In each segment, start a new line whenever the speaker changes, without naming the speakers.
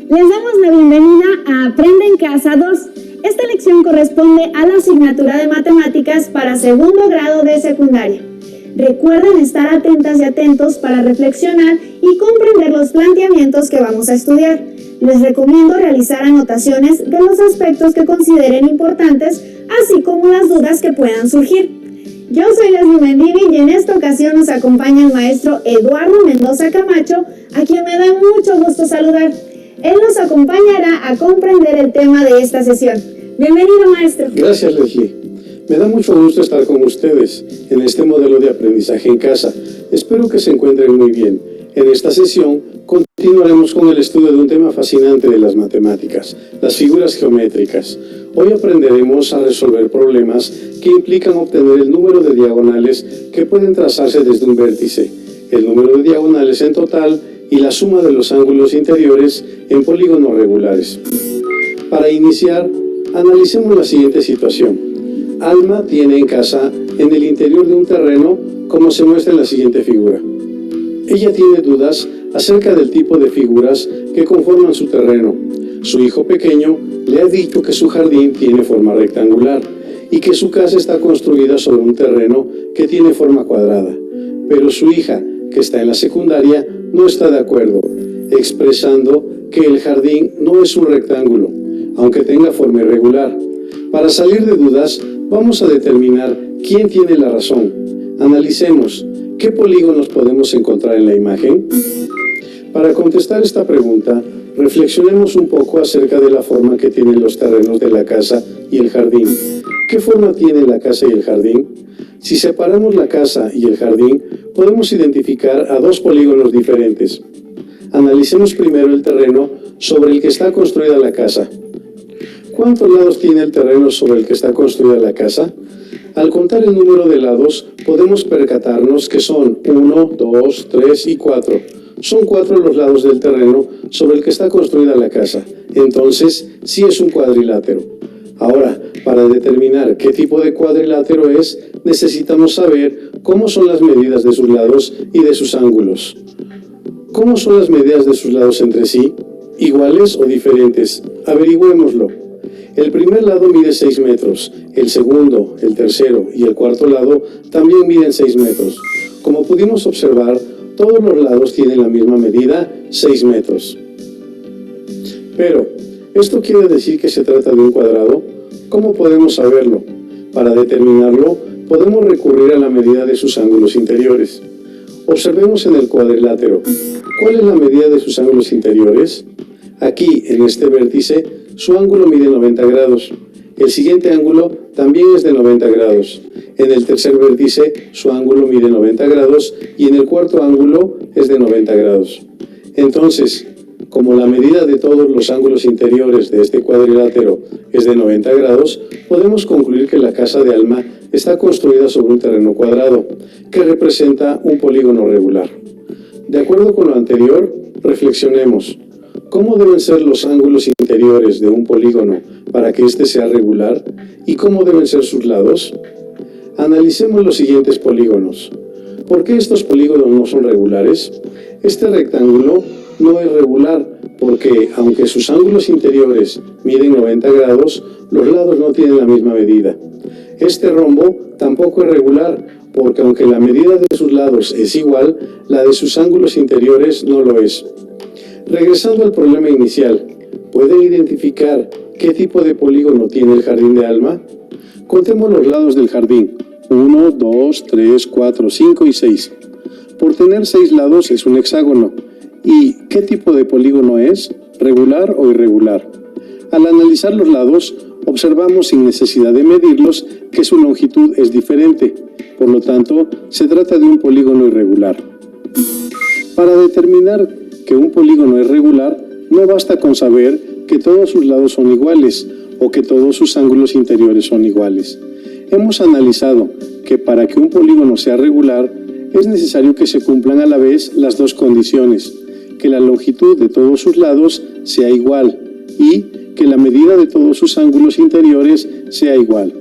Les damos la bienvenida a Aprende en Casa 2. Esta lección corresponde a la asignatura de matemáticas para segundo grado de secundaria. Recuerden estar atentas y atentos para reflexionar y comprender los planteamientos que vamos a estudiar. Les recomiendo realizar anotaciones de los aspectos que consideren importantes, así como las dudas que puedan surgir. Yo soy Leslie Mendivi y en esta ocasión nos acompaña el maestro Eduardo Mendoza Camacho, a quien me da mucho gusto saludar. Él nos acompañará a comprender el tema de esta sesión. Bienvenido, maestro.
Gracias, Leslie. Me da mucho gusto estar con ustedes en este modelo de aprendizaje en casa. Espero que se encuentren muy bien. En esta sesión continuaremos con el estudio de un tema fascinante de las matemáticas, las figuras geométricas. Hoy aprenderemos a resolver problemas que implican obtener el número de diagonales que pueden trazarse desde un vértice, el número de diagonales en total y la suma de los ángulos interiores en polígonos regulares. Para iniciar, analicemos la siguiente situación. Alma tiene en casa en el interior de un terreno como se muestra en la siguiente figura. Ella tiene dudas acerca del tipo de figuras que conforman su terreno. Su hijo pequeño le ha dicho que su jardín tiene forma rectangular y que su casa está construida sobre un terreno que tiene forma cuadrada. Pero su hija, que está en la secundaria, no está de acuerdo, expresando que el jardín no es un rectángulo, aunque tenga forma irregular. Para salir de dudas, vamos a determinar quién tiene la razón. Analicemos. ¿Qué polígonos podemos encontrar en la imagen? Para contestar esta pregunta, reflexionemos un poco acerca de la forma que tienen los terrenos de la casa y el jardín. ¿Qué forma tienen la casa y el jardín? Si separamos la casa y el jardín, podemos identificar a dos polígonos diferentes. Analicemos primero el terreno sobre el que está construida la casa. ¿Cuántos lados tiene el terreno sobre el que está construida la casa? Al contar el número de lados, podemos percatarnos que son 1, 2, 3 y 4. Son 4 los lados del terreno sobre el que está construida la casa. Entonces, sí es un cuadrilátero. Ahora, para determinar qué tipo de cuadrilátero es, necesitamos saber cómo son las medidas de sus lados y de sus ángulos. ¿Cómo son las medidas de sus lados entre sí? ¿Iguales o diferentes? Averigüémoslo. El primer lado mide 6 metros, el segundo, el tercero y el cuarto lado también miden 6 metros. Como pudimos observar, todos los lados tienen la misma medida, 6 metros. Pero, ¿esto quiere decir que se trata de un cuadrado? ¿Cómo podemos saberlo? Para determinarlo, podemos recurrir a la medida de sus ángulos interiores. Observemos en el cuadrilátero. ¿Cuál es la medida de sus ángulos interiores? Aquí, en este vértice, su ángulo mide 90 grados. El siguiente ángulo también es de 90 grados. En el tercer vértice, su ángulo mide 90 grados y en el cuarto ángulo es de 90 grados. Entonces, como la medida de todos los ángulos interiores de este cuadrilátero es de 90 grados, podemos concluir que la casa de Alma está construida sobre un terreno cuadrado, que representa un polígono regular. De acuerdo con lo anterior, reflexionemos. ¿Cómo deben ser los ángulos interiores de un polígono para que éste sea regular? ¿Y cómo deben ser sus lados? Analicemos los siguientes polígonos. ¿Por qué estos polígonos no son regulares? Este rectángulo no es regular porque, aunque sus ángulos interiores miden 90 grados, los lados no tienen la misma medida. Este rombo tampoco es regular porque, aunque la medida de sus lados es igual, la de sus ángulos interiores no lo es. Regresando al problema inicial, ¿pueden identificar qué tipo de polígono tiene el jardín de Alma? Contemos los lados del jardín. 1, 2, 3, 4, 5 y 6. Por tener 6 lados es un hexágono. ¿Y qué tipo de polígono es? ¿Regular o irregular? Al analizar los lados, observamos sin necesidad de medirlos que su longitud es diferente. Por lo tanto, se trata de un polígono irregular. Para determinar que un polígono es regular, no basta con saber que todos sus lados son iguales o que todos sus ángulos interiores son iguales. Hemos analizado que para que un polígono sea regular, es necesario que se cumplan a la vez las dos condiciones, que la longitud de todos sus lados sea igual y que la medida de todos sus ángulos interiores sea igual.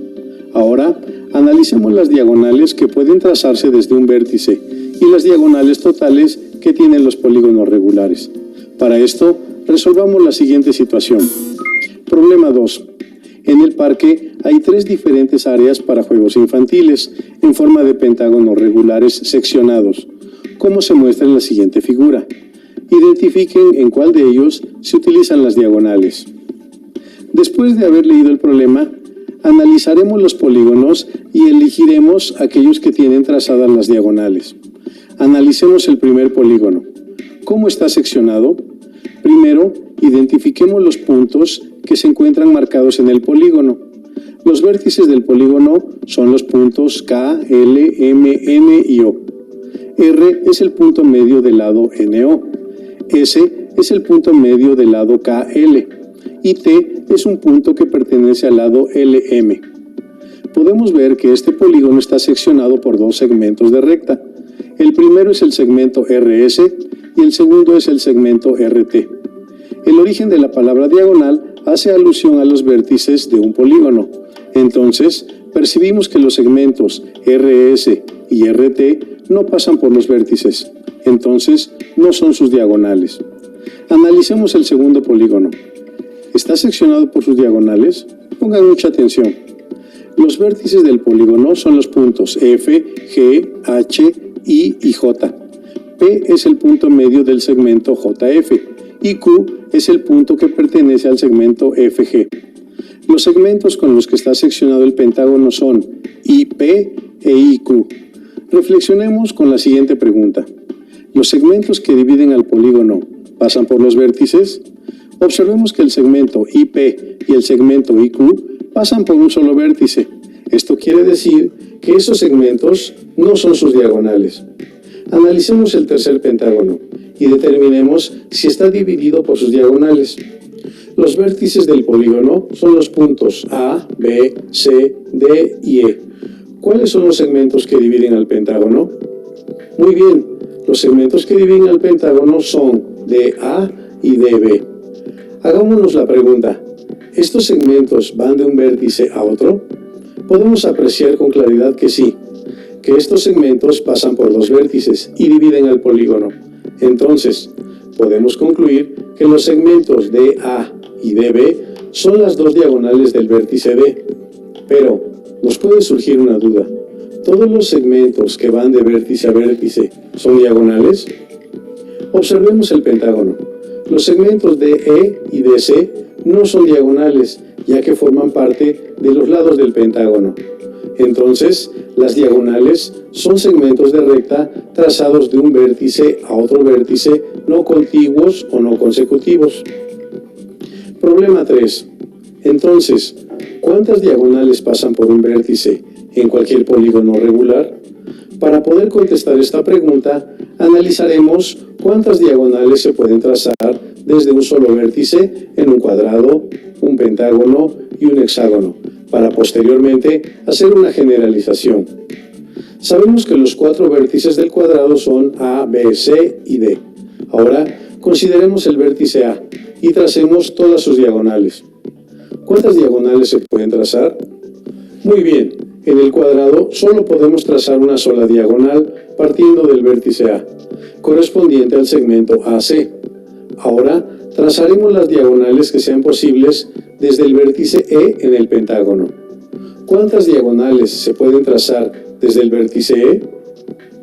Ahora, analicemos las diagonales que pueden trazarse desde un vértice y las diagonales totales que tienen los polígonos regulares. Para esto, Resolvamos la siguiente situación. Problema 2. En el parque hay 3 diferentes áreas para juegos infantiles en forma de pentágonos regulares seccionados, como se muestra en la siguiente figura. Identifiquen en cuál de ellos se utilizan las diagonales. Después de haber leído el problema, analizaremos los polígonos y elegiremos aquellos que tienen trazadas las diagonales. Analicemos el primer polígono. ¿Cómo está seccionado? Primero, identifiquemos los puntos que se encuentran marcados en el polígono. Los vértices del polígono son los puntos K, L, M, N y O. R es el punto medio del lado NO. S es el punto medio del lado KL. Y T es un punto que pertenece al lado LM. Podemos ver que este polígono está seccionado por 2 segmentos de recta. El primero es el segmento RS y el segundo es el segmento RT. El origen de la palabra diagonal hace alusión a los vértices de un polígono. Entonces, percibimos que los segmentos RS y RT no pasan por los vértices. Entonces, no son sus diagonales. Analicemos el segundo polígono. ¿Está seccionado por sus diagonales? Pongan mucha atención. Los vértices del polígono son los puntos F, G, H, I y J. P es el punto medio del segmento JF y Q es el punto que pertenece al segmento FG. Los segmentos con los que está seccionado el pentágono son IP e IQ. Reflexionemos con la siguiente pregunta. ¿Los segmentos que dividen al polígono pasan por los vértices? Observemos que el segmento IP y el segmento IQ pasan por un solo vértice. Esto quiere decir que esos segmentos no son sus diagonales. Analicemos el tercer pentágono y determinemos si está dividido por sus diagonales. Los vértices del polígono son los puntos A, B, C, D y E. ¿Cuáles son los segmentos que dividen al pentágono? Muy bien, los segmentos que dividen al pentágono son DA y DB. Hagámonos la pregunta, ¿estos segmentos van de un vértice a otro? Podemos apreciar con claridad que sí, que estos segmentos pasan por 2 vértices y dividen al polígono. Entonces, podemos concluir que los segmentos DA y DB son las 2 diagonales del vértice D. Pero, nos puede surgir una duda. ¿Todos los segmentos que van de vértice a vértice son diagonales? Observemos el pentágono. Los segmentos DE y DC no son diagonales, ya que forman parte de los lados del pentágono. Entonces, las diagonales son segmentos de recta trazados de un vértice a otro vértice no contiguos o no consecutivos. Problema 3. Entonces, ¿cuántas diagonales pasan por un vértice en cualquier polígono regular? Para poder contestar esta pregunta, analizaremos cuántas diagonales se pueden trazar desde un solo vértice en un cuadrado, un pentágono y un hexágono, para posteriormente hacer una generalización. Sabemos que los 4 vértices del cuadrado son A, B, C y D. Ahora, consideremos el vértice A y tracemos todas sus diagonales. ¿Cuántas diagonales se pueden trazar? Muy bien, en el cuadrado solo podemos trazar una sola diagonal partiendo del vértice A, correspondiente al segmento AC. Ahora, trazaremos las diagonales que sean posibles desde el vértice E en el pentágono. ¿Cuántas diagonales se pueden trazar desde el vértice E?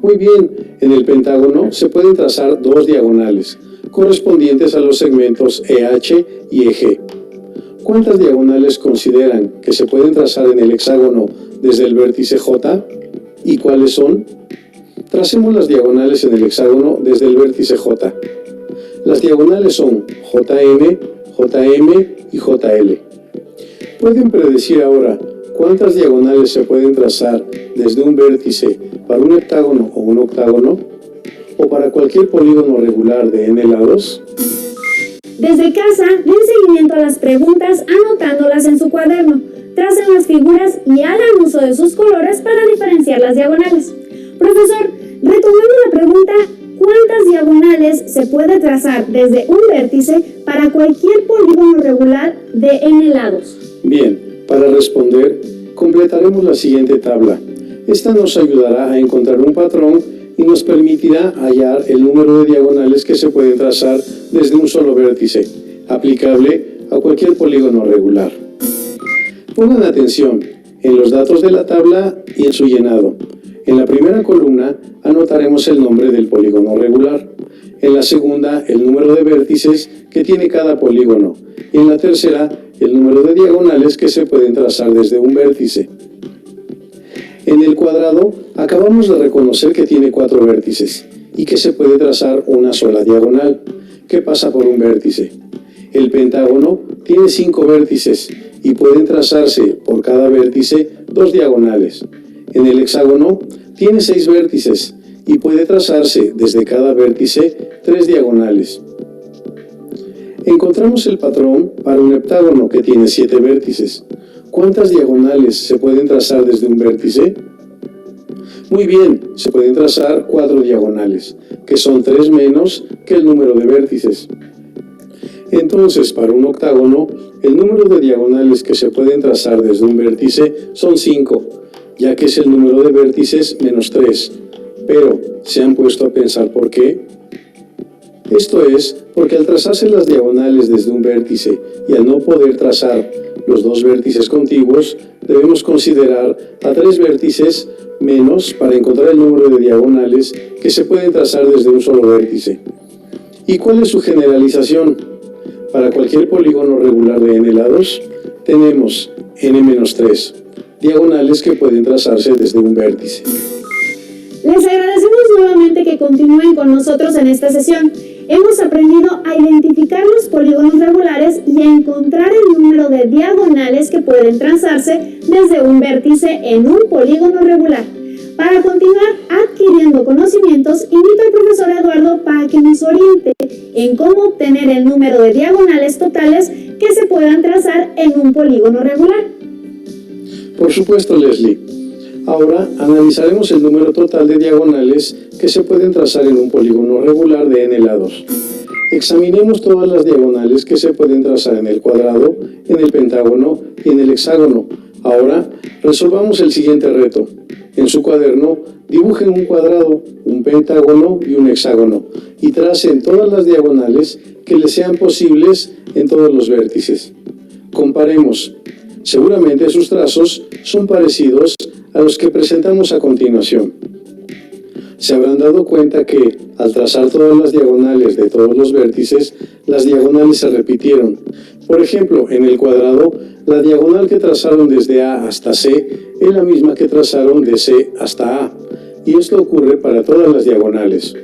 Muy bien, en el pentágono se pueden trazar 2 diagonales, correspondientes a los segmentos EH y EG. ¿Cuántas diagonales consideran que se pueden trazar en el hexágono desde el vértice J? ¿Y cuáles son? Tracemos las diagonales en el hexágono desde el vértice J. Las diagonales son JM, JM y JL. ¿Pueden predecir ahora cuántas diagonales se pueden trazar desde un vértice para un heptágono o un octágono? ¿O para cualquier polígono regular de n lados?
Desde casa, den seguimiento a las preguntas anotándolas en su cuaderno. Tracen las figuras y hagan uso de sus colores para diferenciar las diagonales. Profesor, retomando la pregunta, ¿cuántas diagonales se puede trazar desde un vértice para cualquier polígono regular de n lados?
Bien, para responder, completaremos la siguiente tabla. Esta nos ayudará a encontrar un patrón y nos permitirá hallar el número de diagonales que se pueden trazar desde un solo vértice. aplicable a cualquier polígono regular. Pongan atención en los datos de la tabla y en su llenado. En la primera columna anotaremos el nombre del polígono regular. En la segunda, el número de vértices que tiene cada polígono. Y en la tercera, el número de diagonales que se pueden trazar desde un vértice. En el cuadrado, acabamos de reconocer que tiene 4 vértices y que se puede trazar una sola diagonal, que pasa por un vértice. El pentágono tiene 5 vértices y pueden trazarse por cada vértice 2 diagonales. En el hexágono tiene 6 vértices y puede trazarse desde cada vértice 3 diagonales. Encontramos el patrón para un heptágono que tiene 7 vértices. ¿Cuántas diagonales se pueden trazar desde un vértice? Muy bien, se pueden trazar 4 diagonales, que son 3 menos que el número de vértices. Entonces, para un octágono, el número de diagonales que se pueden trazar desde un vértice son 5, ya que es el número de vértices menos 3. Pero, ¿se han puesto a pensar por qué? Esto es porque al trazarse las diagonales desde un vértice y al no poder trazar los 2 vértices contiguos, debemos considerar a 3 vértices menos para encontrar el número de diagonales que se pueden trazar desde un solo vértice. ¿Y cuál es su generalización? Para cualquier polígono regular de n lados, tenemos n-3 diagonales que pueden trazarse desde un vértice.
Les agradecemos nuevamente que continúen con nosotros en esta sesión. Hemos aprendido a identificar los polígonos regulares y a encontrar el número de diagonales que pueden trazarse desde un vértice en un polígono regular. Para continuar adquiriendo conocimientos, invito al profesor Eduardo para que nos oriente en cómo obtener el número de diagonales totales que se puedan trazar en un polígono regular.
Por supuesto, Leslie. Ahora analizaremos el número total de diagonales que se pueden trazar en un polígono regular de n lados. Examinemos todas las diagonales que se pueden trazar en el cuadrado, en el pentágono y en el hexágono. Ahora resolvamos el siguiente reto. En su cuaderno dibujen un cuadrado, un pentágono y un hexágono y tracen todas las diagonales que les sean posibles en todos los vértices. Comparemos. Seguramente sus trazos son parecidos a los que presentamos a continuación. Se habrán dado cuenta que, al trazar todas las diagonales de todos los vértices, las diagonales se repitieron. Por ejemplo, en el cuadrado, la diagonal que trazaron desde A hasta C es la misma que trazaron de C hasta A, y esto ocurre para todas las diagonales.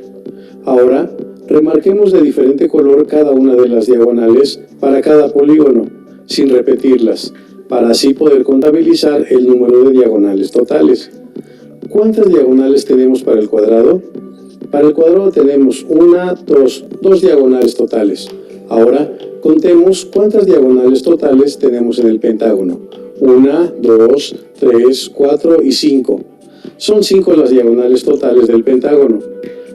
Ahora, remarquemos de diferente color cada una de las diagonales para cada polígono, sin repetirlas, para así poder contabilizar el número de diagonales totales. ¿Cuántas diagonales tenemos para el cuadrado? Para el cuadrado tenemos dos diagonales totales. Ahora, contemos cuántas diagonales totales tenemos en el pentágono. 1, 2, 3, 4 y 5. Son 5 las diagonales totales del pentágono.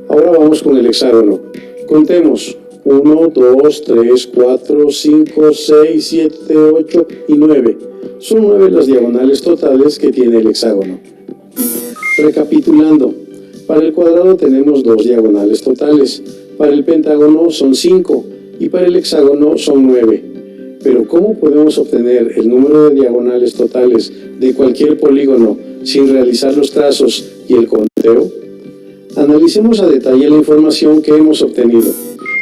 Ahora vamos con el hexágono. Contemos 1, 2, 3, 4, 5, 6, 7, 8 y 9. Son 9 las diagonales totales que tiene el hexágono. Recapitulando, para el cuadrado tenemos 2 diagonales totales, para el pentágono son 5 y para el hexágono son 9. Pero ¿cómo podemos obtener el número de diagonales totales de cualquier polígono sin realizar los trazos y el conteo? Analicemos a detalle la información que hemos obtenido.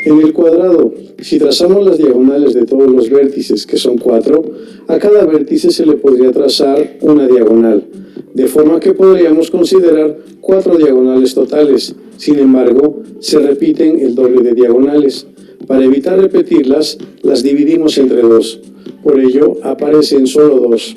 En el cuadrado, si trazamos las diagonales de todos los vértices, que son 4, a cada vértice se le podría trazar una diagonal, de forma que podríamos considerar 4 diagonales totales. Sin embargo, se repiten el doble de diagonales. Para evitar repetirlas, las dividimos entre 2. Por ello, aparecen solo 2.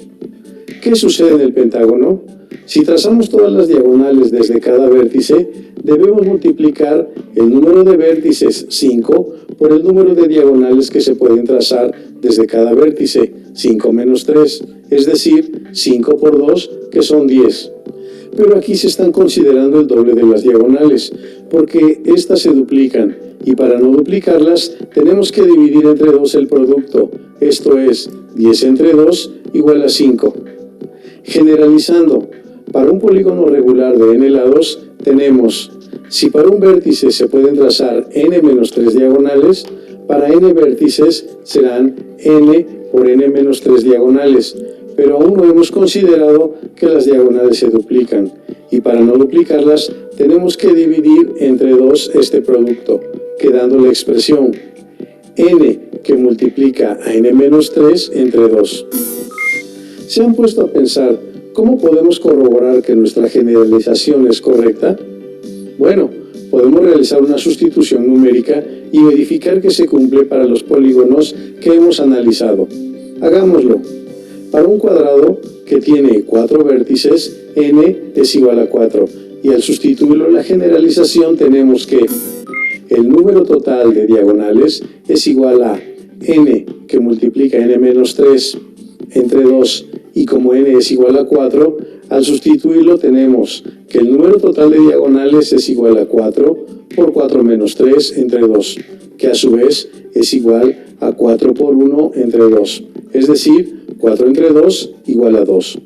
¿Qué sucede en el pentágono? Si trazamos todas las diagonales desde cada vértice, debemos multiplicar el número de vértices 5 por el número de diagonales que se pueden trazar desde cada vértice, 5 menos 3, es decir, 5 por 2, que son 10. Pero aquí se están considerando el doble de las diagonales, porque estas se duplican, y para no duplicarlas, tenemos que dividir entre 2 el producto, esto es, 10 entre 2 igual a 5. Generalizando, para un polígono regular de n lados, tenemos, si para un vértice se pueden trazar n menos 3 diagonales, Para n vértices serán n por n menos 3 diagonales, pero aún no hemos considerado que las diagonales se duplican, y para no duplicarlas tenemos que dividir entre 2 este producto, quedando la expresión n que multiplica a n menos 3 entre 2. ¿Se han puesto a pensar cómo podemos corroborar que nuestra generalización es correcta? Bueno, podemos realizar una sustitución numérica y verificar que se cumple para los polígonos que hemos analizado. Hagámoslo. Para un cuadrado que tiene 4 vértices, n es igual a 4, y al sustituirlo en la generalización tenemos que el número total de diagonales es igual a n que multiplica n menos 3 entre 2, y como n es igual a 4, al sustituirlo tenemos que el número total de diagonales es igual a 4 por 4 menos 3 entre 2, que a su vez es igual a 4 por 1 entre 2, es decir, 4 entre 2 igual a 2.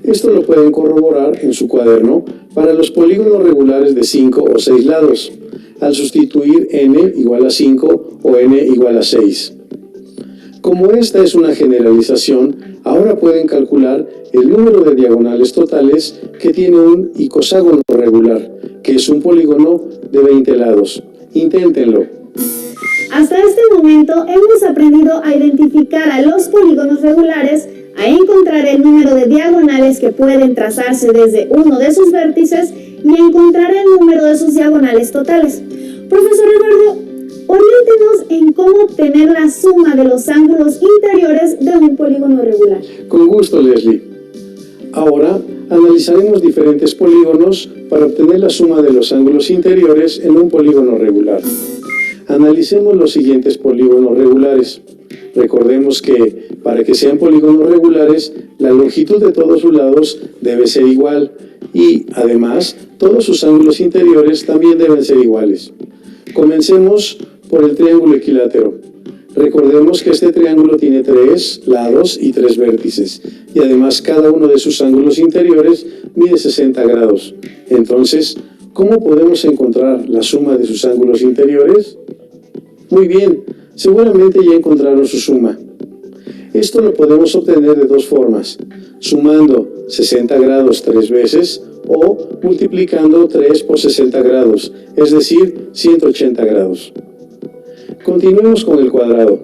Esto lo pueden corroborar en su cuaderno para los polígonos regulares de 5 o 6 lados, al sustituir n igual a 5 o n igual a 6. Como esta es una generalización, ahora pueden calcular el número de diagonales totales que tiene un icoságono regular, que es un polígono de 20 lados. Inténtenlo.
Hasta este momento hemos aprendido a identificar a los polígonos regulares, a encontrar el número de diagonales que pueden trazarse desde uno de sus vértices y a encontrar el número de sus diagonales totales. Profesor Eduardo, oriéntenos en cómo obtener la suma de los ángulos interiores de un polígono regular.
Con gusto, Leslie. Ahora analizaremos diferentes polígonos para obtener la suma de los ángulos interiores en un polígono regular. Analicemos los siguientes polígonos regulares. Recordemos que para que sean polígonos regulares, la longitud de todos sus lados debe ser igual y, además, todos sus ángulos interiores también deben ser iguales. Comencemos por el triángulo equilátero. Recordemos que este triángulo tiene 3 lados y 3 vértices, y además cada uno de sus ángulos interiores mide 60 grados. Entonces, ¿cómo podemos encontrar la suma de sus ángulos interiores? Muy bien, seguramente ya encontraron su suma. Esto lo podemos obtener de dos formas, sumando 60 grados 3 veces o multiplicando 3 por 60 grados, es decir, 180 grados. Continuemos con el cuadrado.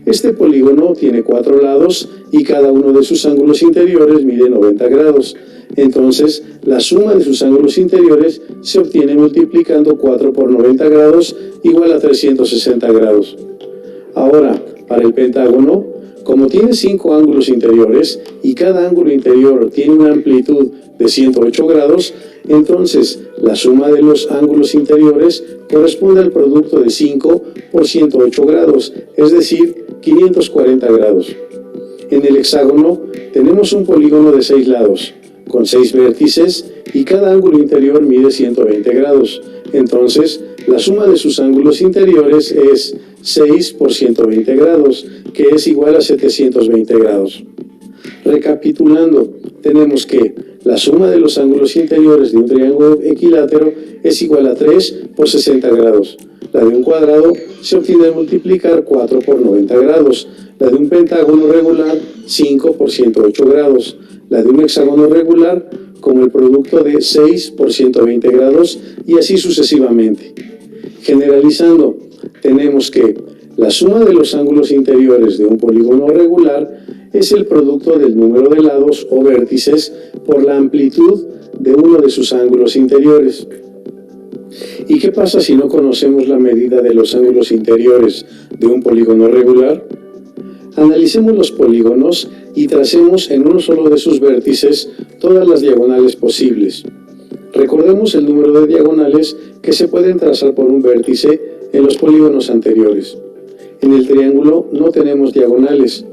Este polígono tiene 4 lados y cada uno de sus ángulos interiores mide 90 grados. Entonces, la suma de sus ángulos interiores se obtiene multiplicando 4 por 90 grados igual a 360 grados. Ahora, para el pentágono, como tiene 5 ángulos interiores y cada ángulo interior tiene una amplitud de 108 grados, entonces la suma de los ángulos interiores corresponde al producto de 5 por 108 grados, es decir, 540 grados. En el hexágono tenemos un polígono de 6 lados, con 6 vértices y cada ángulo interior mide 120 grados. Entonces, la suma de sus ángulos interiores es 6 por 120 grados, que es igual a 720 grados. Recapitulando, tenemos que la suma de los ángulos interiores de un triángulo equilátero es igual a 3 por 60 grados. La de un cuadrado se obtiene al multiplicar 4 por 90 grados. La de un pentágono regular, 5 por 108 grados. La de un hexágono regular, como el producto de 6 por 120 grados, y así sucesivamente. Generalizando, tenemos que la suma de los ángulos interiores de un polígono regular es el producto del número de lados o vértices por la amplitud de uno de sus ángulos interiores. ¿Y qué pasa si no conocemos la medida de los ángulos interiores de un polígono regular? Analicemos los polígonos y tracemos en uno solo de sus vértices todas las diagonales posibles. Recordemos el número de diagonales que se pueden trazar por un vértice en los polígonos anteriores. En el triángulo no tenemos diagonales,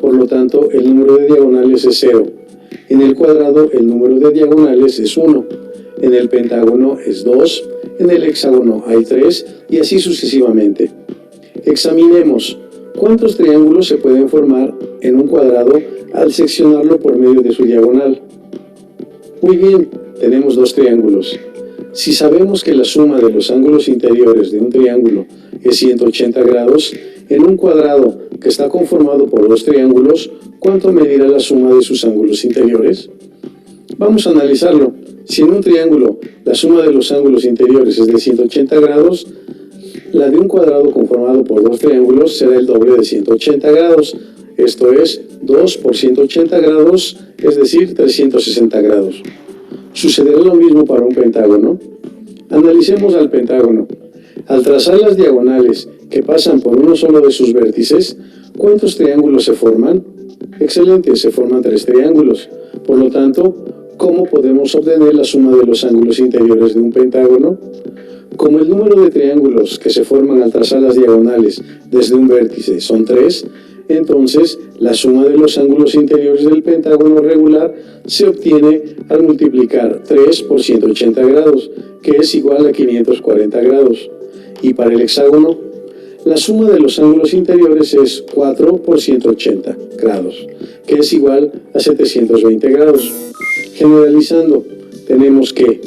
por lo tanto el número de diagonales es 0. En el cuadrado el número de diagonales es 1. En el pentágono es 2. En el hexágono hay 3 y así sucesivamente. Examinemos cuántos triángulos se pueden formar en un cuadrado al seccionarlo por medio de su diagonal. Muy bien, tenemos 2 triángulos. Si sabemos que la suma de los ángulos interiores de un triángulo es 180 grados, en un cuadrado que está conformado por dos triángulos, ¿cuánto medirá la suma de sus ángulos interiores? Vamos a analizarlo. Si en un triángulo la suma de los ángulos interiores es de 180 grados, la de un cuadrado conformado por dos triángulos será el doble de 180 grados. Esto es 2 por 180 grados, es decir, 360 grados. Sucederá lo mismo para un pentágono. Analicemos al pentágono. Al trazar las diagonales que pasan por uno solo de sus vértices, ¿cuántos triángulos se forman? Excelente, se forman 3 triángulos. Por lo tanto, ¿cómo podemos obtener la suma de los ángulos interiores de un pentágono? Como el número de triángulos que se forman al trazar las diagonales desde un vértice son 3, entonces la suma de los ángulos interiores del pentágono regular se obtiene al multiplicar 3 por 180 grados, que es igual a 540 grados. Y para el hexágono, la suma de los ángulos interiores es 4 por 180 grados, que es igual a 720 grados. Generalizando, tenemos que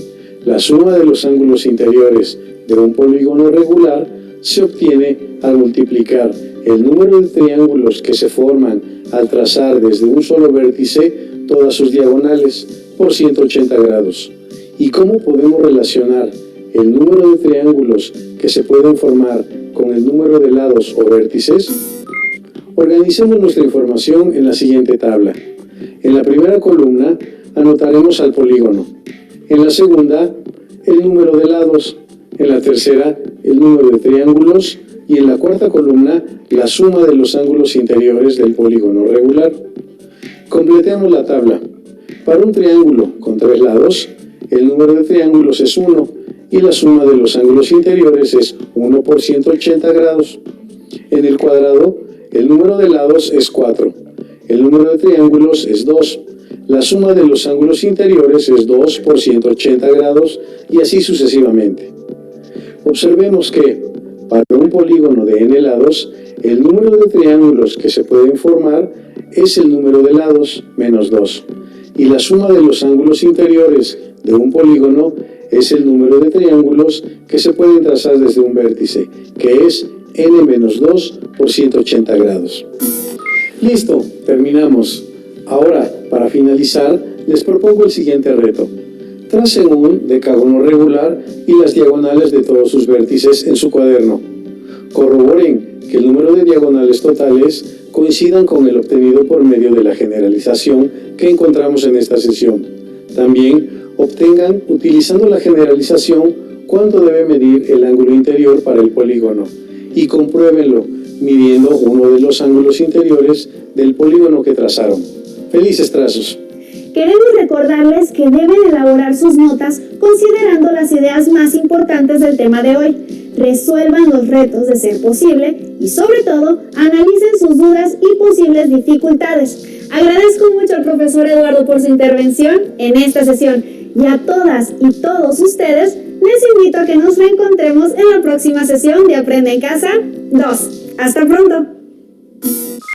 la suma de los ángulos interiores de un polígono regular se obtiene al multiplicar el número de triángulos que se forman al trazar desde un solo vértice todas sus diagonales por 180 grados. ¿Y cómo podemos relacionar el número de triángulos que se pueden formar con el número de lados o vértices? Organicemos nuestra información en la siguiente tabla. En la primera columna anotaremos al polígono. En la segunda, el número de lados. En la tercera, el número de triángulos. Y en la cuarta columna, la suma de los ángulos interiores del polígono regular. Completemos la tabla. Para un triángulo con 3 lados, el número de triángulos es 1 y la suma de los ángulos interiores es 1 por 180 grados. En el cuadrado, el número de lados es 4. El número de triángulos es 2. La suma de los ángulos interiores es 2 por 180 grados y así sucesivamente. Observemos que, para un polígono de n lados, el número de triángulos que se pueden formar es el número de lados menos 2. Y la suma de los ángulos interiores de un polígono es el número de triángulos que se pueden trazar desde un vértice, que es n menos 2 por 180 grados. Listo, terminamos. Ahora, para finalizar, les propongo el siguiente reto. Tracen un decágono regular y las diagonales de todos sus vértices en su cuaderno. Corroboren que el número de diagonales totales coincidan con el obtenido por medio de la generalización que encontramos en esta sesión. También obtengan, utilizando la generalización, cuánto debe medir el ángulo interior para el polígono y compruébenlo midiendo uno de los ángulos interiores del polígono que trazaron. ¡Felices trazos!
Queremos recordarles que deben elaborar sus notas considerando las ideas más importantes del tema de hoy. Resuelvan los retos de ser posible y, sobre todo, analicen sus dudas y posibles dificultades. Agradezco mucho al profesor Eduardo por su intervención en esta sesión y a todas y todos ustedes les invito a que nos reencontremos en la próxima sesión de Aprende en Casa 2. ¡Hasta pronto!